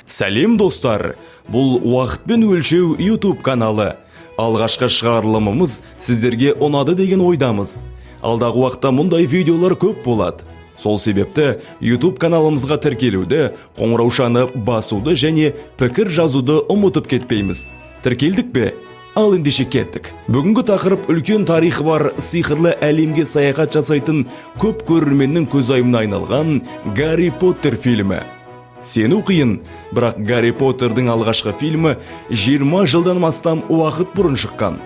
Сәлем достар, бұл уақытпен өлшеу YouTube каналы. Алғашқы шығарылымымыз сіздерге ұнады деген ойдамыз. Алдағы уақытта мұндай видеолар көп болады. Сол себепті YouTube каналымызға тіркелуді, қоңыраушаны басуды және пікір жазуды ұмытып кетпейміз. Тіркелдік бе? Ал ендеше кеттік. Бүгінгі тақырып үлкен тарихы бар, сиқырлы әлемге саяхат жасайтын көп көрерменнің көзайымына айналған Гарри Поттер фильмі. Сену қиын, бірақ Гарри Поттердің алғашқы фильмі 20 жылдан астам уақыт бұрын шыққан.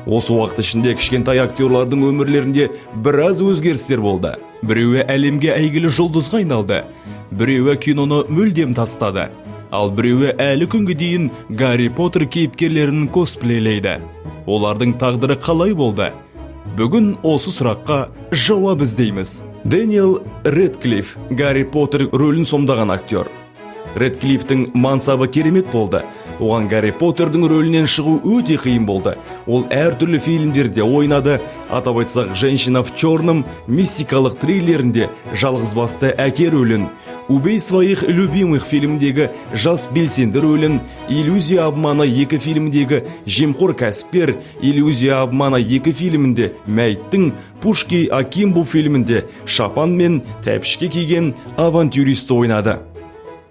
Осы уақыт ішінде кішкентай актерлардың өмірлерінде біраз өзгерістер болды. Біреуі әлемге әйгілі жұлдызға айналды, біреуі киноны мүлдем тастады, ал біреуі әлі күнге дейін Гарри Поттер кейіпкерлерін косплейлейді. Олардың тағдыры қалай болды? Бүгін осы сұраққа жауап іздейміз. Дэниел Рэдклифф Гарри Поттер рөлін сомдаған актер. Рэдклиффтің мансабы керемет болды. Оған Гарри Поттердің рөлінен шығу өте қиын болды. Ол әртүрлі фильмдерде ойнады. Атап айтсақ, «Женщина в черном» мистикалық триллерінде жалғызбасты әке рөлін, «Убей своих любимых» фильмдегі жас белсенді рөлін, «Иллюзия обмана» 2 фильмдегі жемқор кәсіпкер, «Иллюзия обмана» 2 фильмінде мәйттің, «Пушки Акимбу» фильмінде шапан мен тәпішке киген авантюристі ойнады.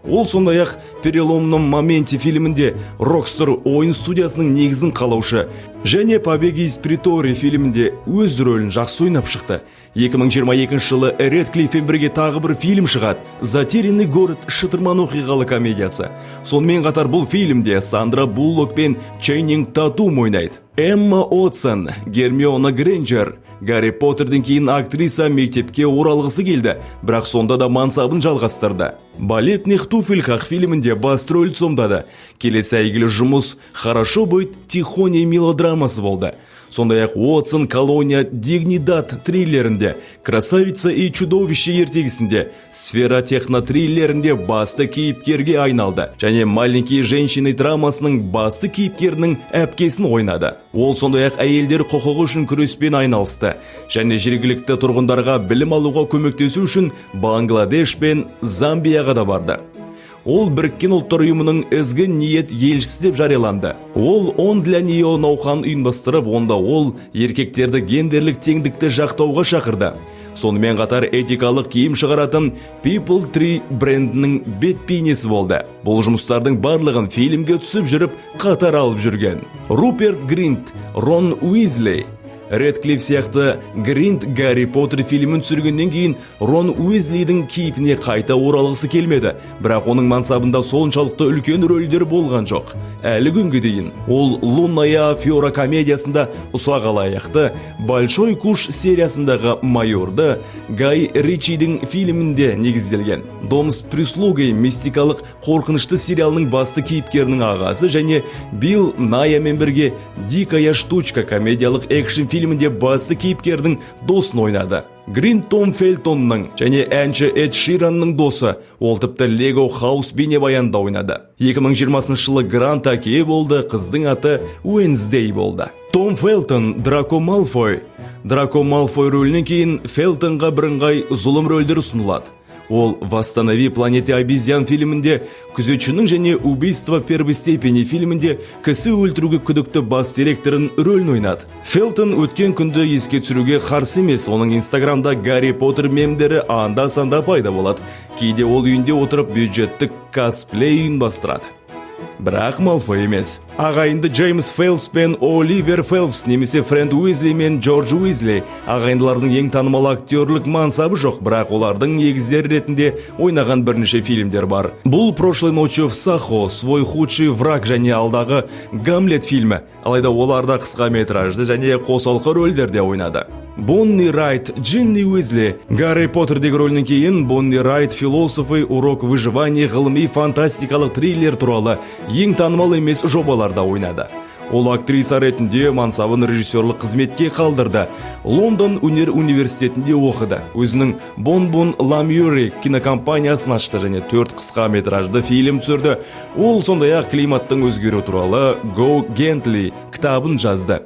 Ол сондай-ақ «Переломном моменте» фильмінде Рокстер ойын студиясының негізін қалаушы және «Побеги из Притории» фильмінде өз рөлін жақсы ойнап шықты. 2022 жылы Рэдклиффпен бірге тағы бір фильм шығады. «Затерянный город» шытырман оқиғалы комедиясы. Сонымен қатар бұл фильмде Сандра Буллок пен Чейнинг Татум ойнайды. Эмма Уотсон, Гермиона Грейнджер. Гарри Поттерден кейін актриса мектепке оралғысы келді, бірақ сонда да мансабын жалғастырды. «Балетных туфельках» фильмінде басты рөлді сомдады. Келесі әйгілі жұмыс «Хорошо быть тихоней» мелодрамасы болды. Сондай-ақ Уотсон «Колония Дигнидад» триллерінде, «Красавица и чудовище» ертегісінде, «Сфера техно» триллерінде басты кейіпкерге айналды. Және «Маленькие женщины» драмасының басты кейіпкерінің әпкесін ойнады. Ол сондай-ақ әйелдер құқығы үшін күреспен айналысты. Және жергілікті тұрғындарға білім алуға көмектесу үшін Бангладеш пен Замбияға да барды. Ол Біріккен ұлттар ұйымының ізгі ниет елшісі деп жарияланды. Ол «Он для нее» науқан ұйымдастырып, онда ол еркектерді гендерлік теңдікті жақтауға шақырды. Сонымен қатар этикалық киім шығаратын People Tree брендінің бет-бейнесі болды. Бұл жұмыстардың барлығын фильмге түсіп жүріп қатар алып жүрген Руперт Гринт, Рон Уизли. Рэдклифф сияқты Гринт Гарри Поттер фильмін түсіргеннен кейін Рон Уизлидің кейпіне қайта оралғысы келмеді, бірақ оның мансабында соншалықты үлкен рөлдер болған жоқ. Әлі күнге дейін ол «Лунная Афера» комедиясында ұсақ алаяқты, «Большой куш» сериясындағы майорды, Гай Ричидің фильмінде негізделген. «Дом с прислугой» мистикалық қорқынышты сериалының басты кейіпкерінің ағасы және Билл Найямен бірге «Дикая штучка» комедиялық экшн фильмінде басты кейіпкердің досын ойнады. Грин Том Фелтонның және әнші Эд Ширанның досы, ол тіпті Лего Хаус бейнебаянында ойнады. 2020 жылы Грант әке болды, қыздың аты Уэнсдей болды. Том Фелтон Драко Малфой. Драко Малфой рөлінен кейін Фелтонға бірыңғай зұлым рөлдер ұсынылады. Ол «Восстанови планете обезьян» фильмінде күзетшінің және «Убийство первой степени» фильмінде кісі өлтіруге күдікті бас директорын рөлін ойнады. Фелтон өткен күнді еске түсіруге қарсы емес, оның инстаграмда Гарри Поттер мемдері анда-санда пайда болады. Кейде ол үйінде отырып бюджеттік косплей ұйымдастырады. Бірақ Малфой емес. Ағайынды Джеймс Фелпс пен Оливер Фелпс немесе Фрэнд Уизли мен Джордж Уизли. Ағайындылардың ең танымал актерлік мансабы жоқ, бірақ олардың негіздер ретінде ойнаған бірнеше фильмдер бар. Бұл «Прошлой ночью в Сахо», «Свой худший враг» және алдағы «Гамлет» фильмі. Алайда оларда қысқа метражды және қосалқы рөлдерде ойнады. Бонни Райт, Джинни Уизли. Гарри Поттердегі рөлінен кейін Бонни Райт «Философы», «Урок выживания» ғылыми фантастикалық триллер туралы ең танымал емес жобаларда ойнады. Ол актриса ретінде мансабын режиссерлік қызметке қалдырды. Лондон өнер университетінде оқыды. Өзінің Бон-Бон Ламюри кинокомпаниясын ашты және 4 қысқа метражды фильм түсірді. Ол сондай-ақ климаттың өзгеру туралы «Go Gently» кітабын жазды.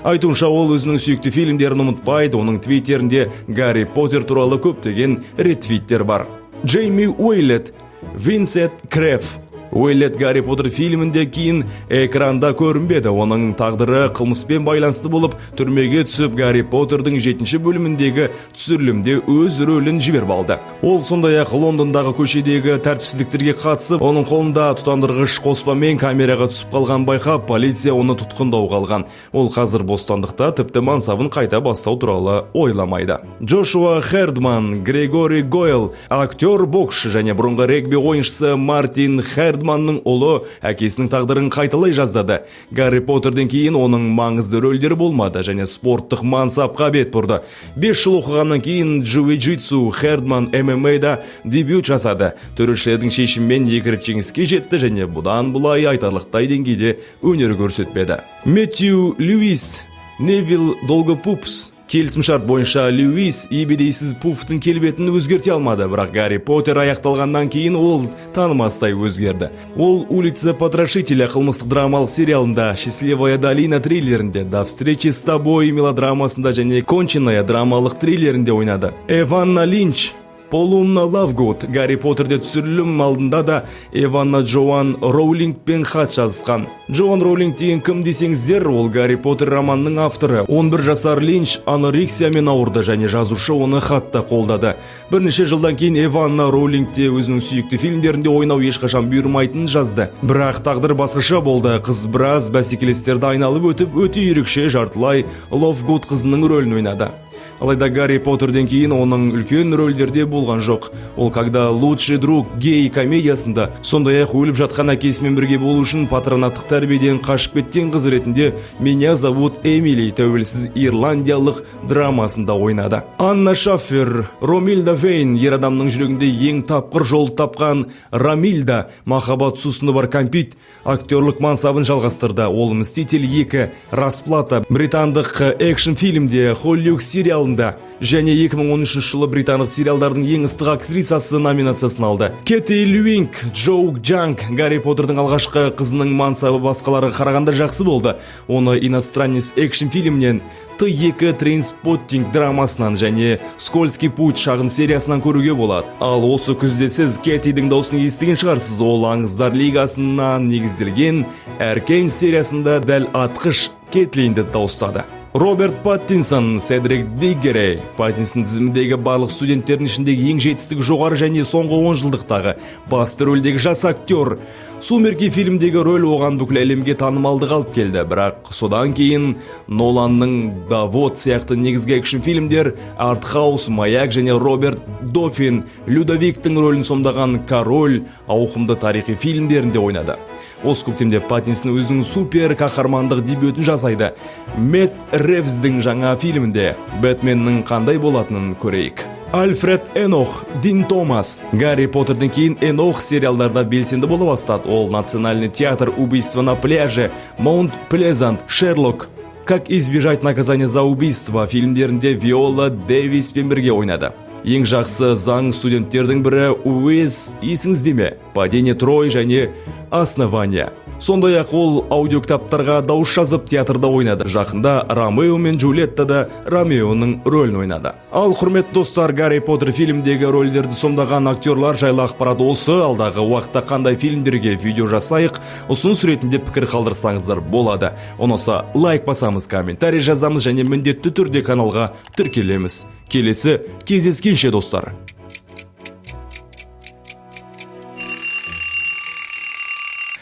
Айтуынша ол өзінің сүйікті фильмдерін ұмытпайды, оның твиттерінде Гарри Поттер туралы көптеген ретвиттер бар. Джейми Уэйлет, Винсент Креф. Уэллет Гарри Поттер фильмінде кейін экранда көрінбеді. Оның тағдыры қылмыспен байланысты болып, түрмеге түсіп, Гарри Поттердің 7-ші бөліміндегі түсірілімде өз рөлін жіберіп алды. Ол сондай-ақ Лондондағы көшедегі тәртіпсіздіктерге қатысып, оның қолында тұтандырғыш қоспамен камераға түсіп қалған байқап, полиция оны тұтқындауға алған. Ол қазір бостандықта, тіпті мансабын қайта бастау туралы ойламайды. Джошуа Хердман, Грегори Гойл, актер, боксшы және бұрынғы регби ойыншысы Мартин Хердманның ұлы әкесінің тағдырын қайталай жаздады. Гарри Поттерден кейін оның маңызды рөлдері болмады және спорттық мансапқа бет бұрды. 5 жыл оқығаннан кейін джиу-джитсу Хердман ММА-да дебют жасады. Төрешілердің шешімімен 2 рет жеңіске жетті және бұдан бұлай айтарлықтай деңгейде өнер көрсетпеді. Мэтью Льюис, Невил Долгопупс. Келісімшарт бойынша Льюис ебедейсіз Пуфтың келбетін өзгерте алмады, бірақ Гарри Поттер аяқталғаннан кейін ол танымастай өзгерді. Ол «Улица Потрошителя» қылмыстық драмалық сериалында, «Счастливая долина» триллерінде, «До встречи с тобой» мелодрамасында және «Конченая» драмалық триллерінде ойнады. Эванна Линч, Полумна Лавгуд Гарри Поттерде түсірілім алдында да Эванна Джоан Роулингпен хат жазысқан. Джоан Роулинг деген кім десеңіздер, ол Гарри Поттер романының авторы. 11 жасар Линч анорексиямен ауырды және жазушы оны хатта қолдады. Бірнеше жылдан кейін Эванна Роулинг те өзінің сүйікті фильмдерінде ойнау ешқашан бұйырмайтынын жазды. Бірақ тағдыр басқаша болды. Қыз біраз бәсекелестерді айналып өтіп, өте ерекше жартылай Лавгуд қызының рөлін ойнады. Алайда Гарри Поттерден кейін оның үлкен рөлдерде болған жоқ. Ол «Когда лучший друг» гей комедиясында, сондай-ақ өліп жатқан әкесімен бірге болу үшін патронаттық тәрбиеден қашып кеткен қыз ретінде «Меня зовут Эмили» тәуелсіз ирландиялық драмасында ойнады. Анна Шаффер, Ромильда Вейн, ер адамның жүрегінде ең тапқыр жол тапқан Рамильда, махаббат сусыны бар компит, актерлік мансабын жалғастырды. Ол «Мститель 2», «Расплата», британдық экшн фильмде, «Холлюк» сериал және 2013 жылы британдық сериалдардың ең ыстық актрисасы номинациясын алды. Кэти Льюинг, Джоу Джанг, Гарри Поттердің алғашқы қызының мансабы басқаларға қарағанда жақсы болды. Оны «Иностранец» экшн фильмнен, Т2 Трейнспоттинг драмасынан және «Скользкий путь» шағын сериясынан көруге болады. Ал осы күзде сіз Кэтидің дауысын естіген шығарсыз. Ол «Аңыздар лигасынан» негізделген «Әркейн» сериясында дәл атқыш Кэтлинді дауыстады. Роберт Паттинсон, Седрик Диггери. Паттинсон тізіміндегі барлық студенттердің ішіндегі ең жетістігі жоғары және соңғы 10 жылдықтағы басты рөлдегі жас актер. «Сумерки» фильмдегі рөл оған бүкіл әлемге танымалдық алып келді, бірақ содан кейін Ноланның «Давод» сияқты негізгі экшн фильмдер, «Артхаус», «Маяк» және Роберт Дофин, Людовиктің рөлін сомдаған «Король» ауқымды тарихи фильмдерінде ойнады. Осы көктемде Паттинсон өзінің супер қаһармандық дебютін жасайды. Мэтт Ревздің жаңа фильмінде Бэтменнің қандай болатынын көрейік. Альфред Энох, Дин Томас. Гарри Поттерден кейін Энох сериалдарда белсенді бола бастады. Ол «Национальный театр», «Убийство на пляже», «Маунт Плезант», «Шерлок», «Как избежать наказания за убийство» фильмдерінде Виола Дэвиспен бірге ойнады. Ең жақсы заң студенттердің бірі Уэс есіңізде ме? «Падение Трой» және «Основание». Сондай-ақ ол аудиокітаптарға дауыс жазып театрда ойнады. Жақында Ромео мен Джульеттада Ромеоның рөлін ойнады. Ал құрметті достар, Гарри Поттер фильмдегі рөлдерді сомдаған актерлар жайлы ақпарат осы. Алдағы уақытта қандай фильмдерге видео жасайық, ұсыныс ретінде пікір қалдырсаңыздар болады. Ұнаса лайк басамыз, комментарий жазамыз және міндетті түрде каналға тіркелеміз. Келесі кездескенше достар.